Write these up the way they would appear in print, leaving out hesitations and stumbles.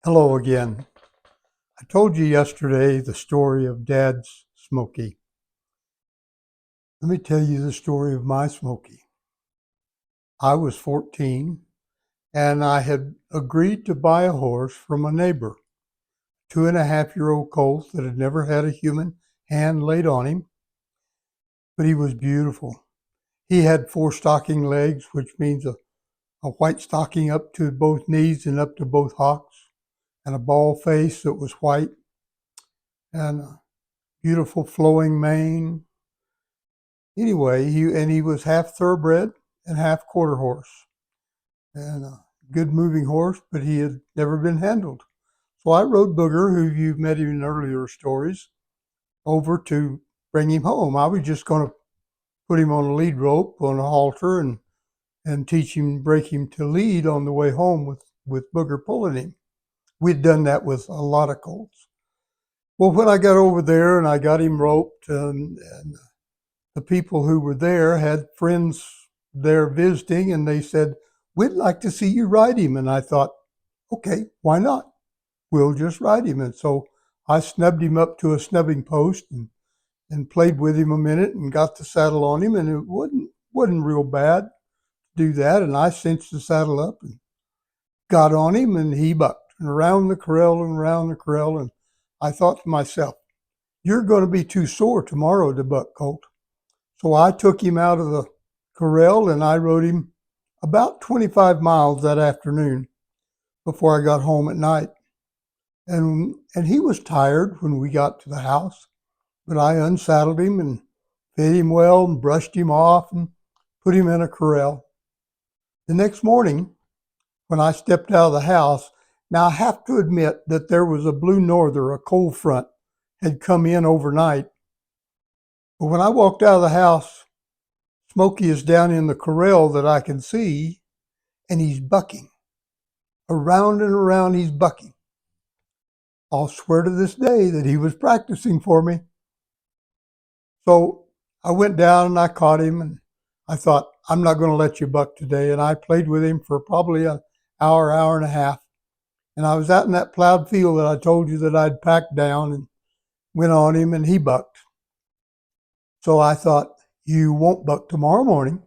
Hello again. I told you yesterday the story of Dad's Smoky. Let me tell you the story of my Smoky. I was 14 and I had agreed to buy a horse from a neighbor, 2.5-year-old colt that had never had a human hand laid on him, but he was beautiful. He had 4 stocking legs, which means a white stocking up to both knees and up to both hocks, and a bald face that was white, and a beautiful flowing mane. Anyway, he was half thoroughbred and half quarter horse, and a good moving horse, but he had never been handled. So I rode Booger, who you've met in earlier stories, over to bring him home. I was just going to put him on a lead rope on a halter and teach him, break him to lead on the way home with Booger pulling him. We'd done that with a lot of colts. Well, when I got over there and I got him roped, and the people who were there had friends there visiting, and they said, "We'd like to see you ride him." And I thought, okay, why not? We'll just ride him. And so I snubbed him up to a snubbing post and played with him a minute and got the saddle on him, and it wasn't real bad to do that. And I cinched the saddle up and got on him, and he bucked and around the corral and around the corral. And I thought to myself, you're going to be too sore tomorrow to buck, colt. So I took him out of the corral and I rode him about 25 miles that afternoon before I got home at night. And he was tired when we got to the house, but I unsaddled him and fed him well and brushed him off and put him in a corral. The next morning, when I stepped out of the house, now I have to admit that there was a blue norther, a cold front, had come in overnight. But when I walked out of the house, Smoky is down in the corral that I can see, and he's bucking. Around and around, he's bucking. I'll swear to this day that he was practicing for me. So I went down and I caught him, and I thought, I'm not going to let you buck today. And I played with him for probably an hour, hour and a half. And I was out in that plowed field that I told you that I'd packed down and went on him, and he bucked. So I thought, you won't buck tomorrow morning.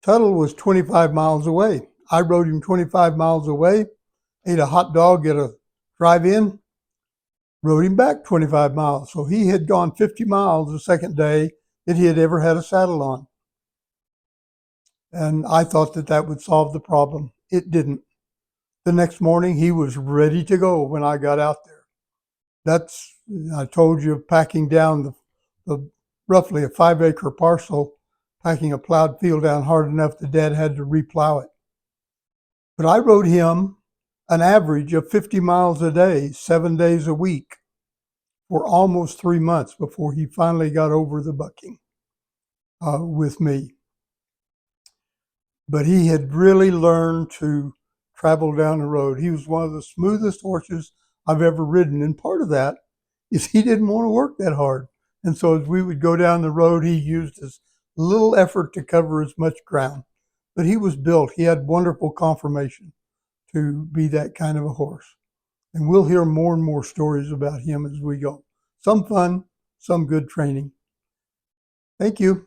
Tuttle was 25 miles away. I rode him 25 miles away, ate a hot dog at a drive-in, rode him back 25 miles. So he had gone 50 miles the second day that he had ever had a saddle on. And I thought that that would solve the problem. It didn't. The next morning, he was ready to go when I got out there. I told you, packing down the roughly a 5-acre parcel, packing a plowed field down hard enough that Dad had to replow it. But I rode him an average of 50 miles a day, 7 days a week, for almost 3 months before he finally got over the bucking with me. But he had really learned to travel down the road. He was one of the smoothest horses I've ever ridden. And part of that is he didn't want to work that hard. And so as we would go down the road, he used as little effort to cover as much ground. But he was built. He had wonderful conformation to be that kind of a horse. And we'll hear more and more stories about him as we go. Some fun, some good training. Thank you.